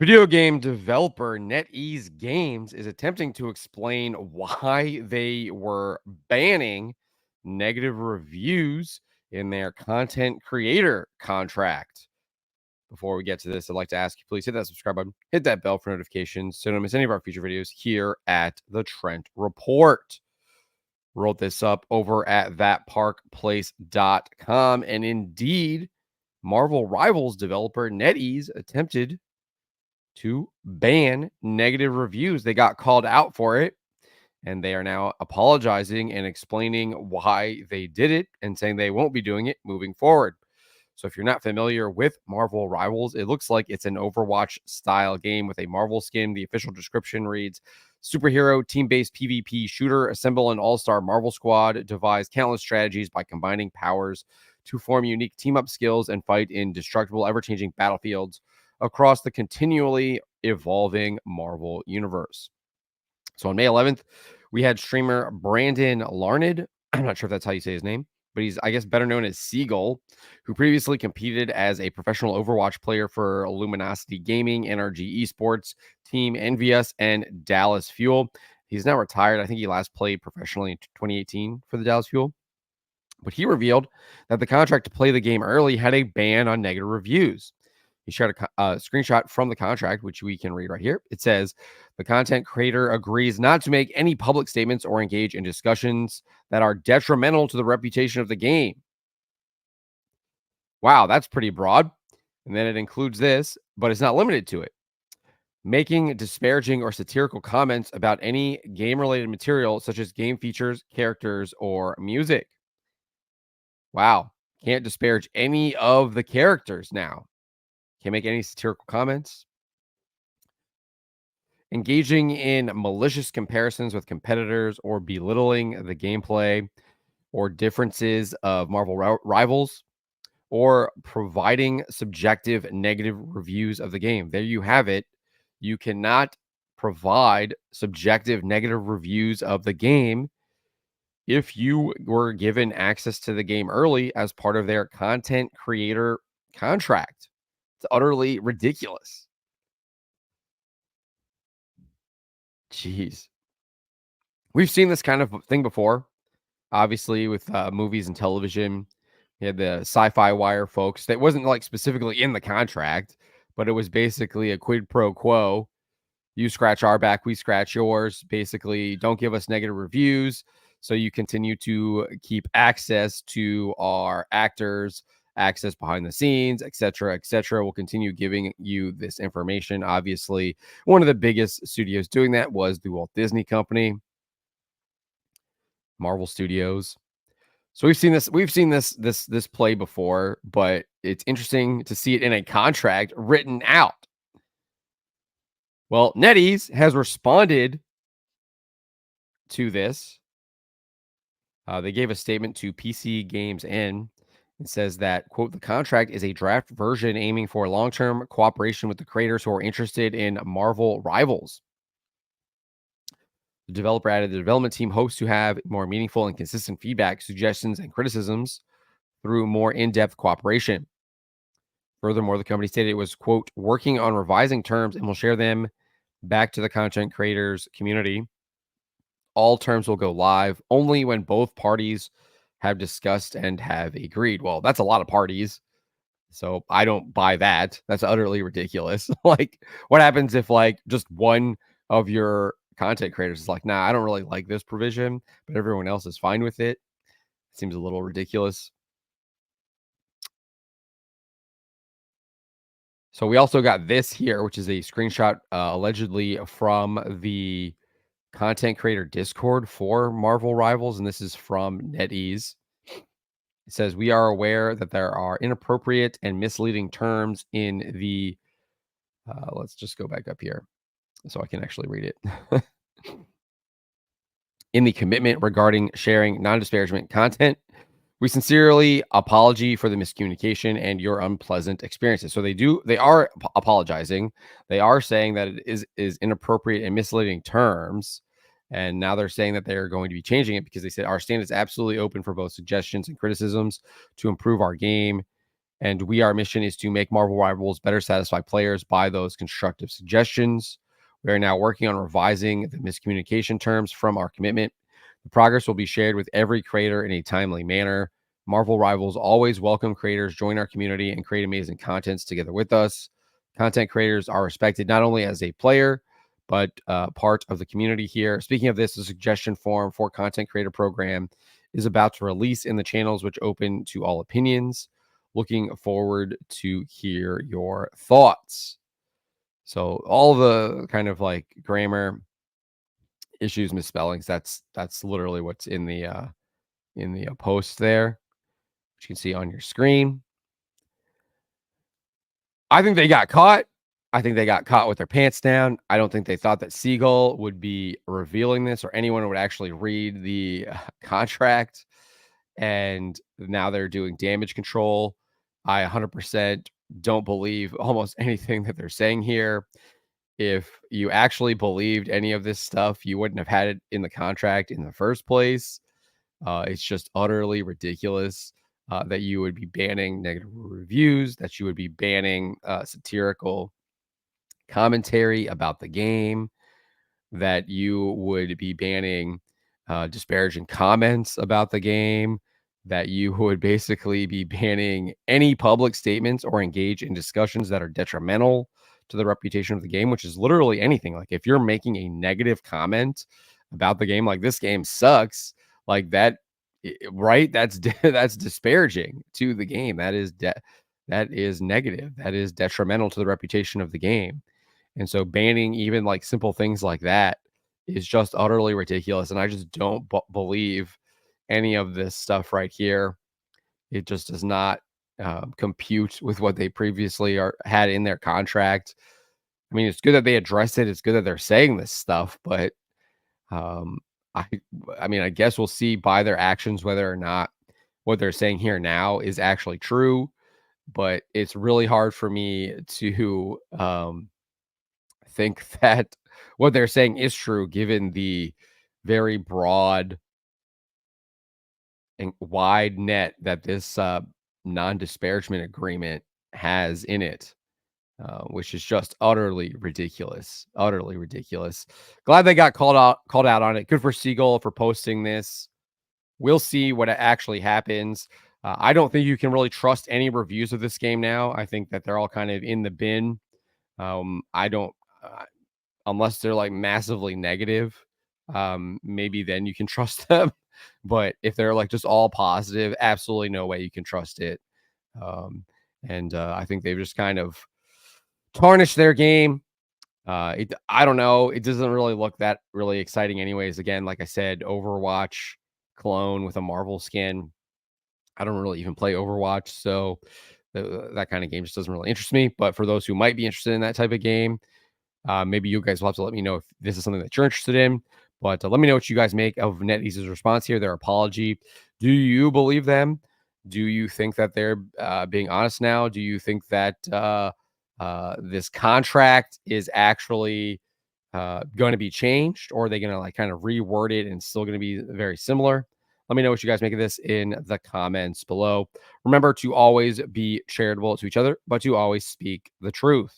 Video game developer NetEase Games is attempting to explain why they were banning negative reviews in their content creator contract. Before we get to this, I'd like to ask you, please hit that subscribe button, hit that bell for notifications so you don't miss any of our future videos here at the Trent Report. Wrote this up over at thatparkplace.com. And indeed, Marvel Rivals developer NetEase attempted to ban negative reviews. They got called out for it, and they are now apologizing and explaining why they did it and saying they won't be doing it moving forward. So if you're not familiar with Marvel Rivals, it looks like it's an Overwatch style game with a Marvel skin. The official description reads, superhero team-based PvP shooter, assemble an all-star Marvel squad, devise countless strategies by combining powers to form unique team-up skills and fight in destructible, ever-changing battlefields across the continually evolving Marvel universe. So on May 11th, we had streamer Brandon Larned. I'm not sure if that's how you say his name, but he's, I guess, better known as Seagull, who previously competed as a professional Overwatch player for Luminosity Gaming, NRG Esports, Team Envious, and Dallas Fuel. He's now retired. I think he last played professionally in 2018 for the Dallas Fuel. But he revealed that the contract to play the game early had a ban on negative reviews. He shared a screenshot from the contract, which we can read right here. It says, the content creator agrees not to make any public statements or engage in discussions that are detrimental to the reputation of the game. Wow, that's pretty broad. And then it includes this, but it's not limited to it. Making disparaging or satirical comments about any game-related material, such as game features, characters, or music. Wow, can't disparage any of the characters now. Can't make any satirical comments. Engaging in malicious comparisons with competitors or belittling the gameplay or differences of Marvel Rivals, or providing subjective negative reviews of the game. There you have it. You cannot provide subjective negative reviews of the game if you were given access to the game early as part of their content creator contract. It's utterly ridiculous. Jeez. We've seen this kind of thing before, obviously, with movies and television. You had the Sci-Fi Wire folks. That wasn't like specifically in the contract, but it was basically a quid pro quo. You scratch our back, we scratch yours. Basically, don't give us negative reviews, so you continue to keep access to our actors, access behind the scenes, etc., etc. We'll continue giving you this information. Obviously, one of the biggest studios doing that was the Walt Disney Company, Marvel Studios. So we've seen this play before, but it's interesting to see it in a contract written out. Well, NetEase has responded to this. They gave a statement to PC Games N. It says that, quote, the contract is a draft version aiming for long-term cooperation with the creators who are interested in Marvel Rivals. The developer added the development team hopes to have more meaningful and consistent feedback, suggestions, and criticisms through more in-depth cooperation. Furthermore, the company stated it was, quote, working on revising terms and will share them back to the content creators community. All terms will go live only when both parties have discussed and have agreed. Well, that's a lot of parties. So I don't buy that. That's utterly ridiculous. Like, what happens if like just one of your content creators is like, nah, I don't really like this provision, but everyone else is fine with it? It seems a little ridiculous. So we also got this here, which is a screenshot allegedly from the content creator Discord for Marvel Rivals, and this is from NetEase. It says, we are aware that there are inappropriate and misleading terms in the, let's just go back up here so I can actually read it. In the commitment regarding sharing non-disparagement content. We sincerely apology for the miscommunication and your unpleasant experiences. So they are apologizing. They are saying that it is inappropriate and misleading terms. And now they're saying that they're going to be changing it because they said our stand is absolutely open for both suggestions and criticisms to improve our game And our mission is to make Marvel Rivals better satisfy players by those constructive suggestions. We are now working on revising the miscommunication terms from our commitment. The progress will be shared with every creator in a timely manner. Marvel Rivals always welcome creators join our community and create amazing contents together with us. Content creators are respected not only as a player, but part of the community here. Speaking of this, the suggestion form for content creator program is about to release in the channels, which open to all opinions. Looking forward to hear your thoughts. So all the kind of like grammar issues, misspellings, that's literally what's in the post there, which you can see on your screen. I think they got caught. I think they got caught with their pants down. I don't think they thought that Siegel would be revealing this or anyone would actually read the contract. And now they're doing damage control. I 100% don't believe almost anything that they're saying here. If you actually believed any of this stuff, you wouldn't have had it in the contract in the first place. It's just utterly ridiculous that you would be banning negative reviews, that you would be banning satirical commentary about the game, that you would be banning disparaging comments about the game, that you would basically be banning any public statements or engage in discussions that are detrimental to the reputation of the game, which is literally anything. Like if you're making a negative comment about the game, like this game sucks, like that, right? That's that's disparaging to the game. That is negative. That is detrimental to the reputation of the game. And so banning even like simple things like that is just utterly ridiculous. And I just don't believe any of this stuff right here. It just does not compute with what they previously had in their contract. I mean, it's good that they addressed it. It's good that they're saying this stuff, but um, I, I mean, I guess we'll see by their actions whether or not what they're saying here now is actually true. But it's really hard for me to think that what they're saying is true given the very broad and wide net that this non-disparagement agreement has in it, which is just utterly ridiculous. Utterly ridiculous. Glad they got called out on it. Good for Siegel for posting this. We'll see what actually happens. I don't think you can really trust any reviews of this game now. I think that they're all kind of in the bin. I don't. Unless they're like massively negative, maybe then you can trust them. But if they're like just all positive, absolutely no way you can trust it. And I think they've just kind of tarnished their game. I don't know. It doesn't really look that really exciting, anyways. Again, like I said, Overwatch clone with a Marvel skin. I don't really even play Overwatch, so that kind of game just doesn't really interest me. But for those who might be interested in that type of game, maybe you guys will have to let me know if this is something that you're interested in. But let me know what you guys make of NetEase's response here, their apology. Do you believe them? Do you think that they're being honest now? Do you think that this contract is actually going to be changed, or are they going to like kind of reword it and still going to be very similar? Let me know what you guys make of this in the comments below. Remember to always be charitable to each other, but to always speak the truth.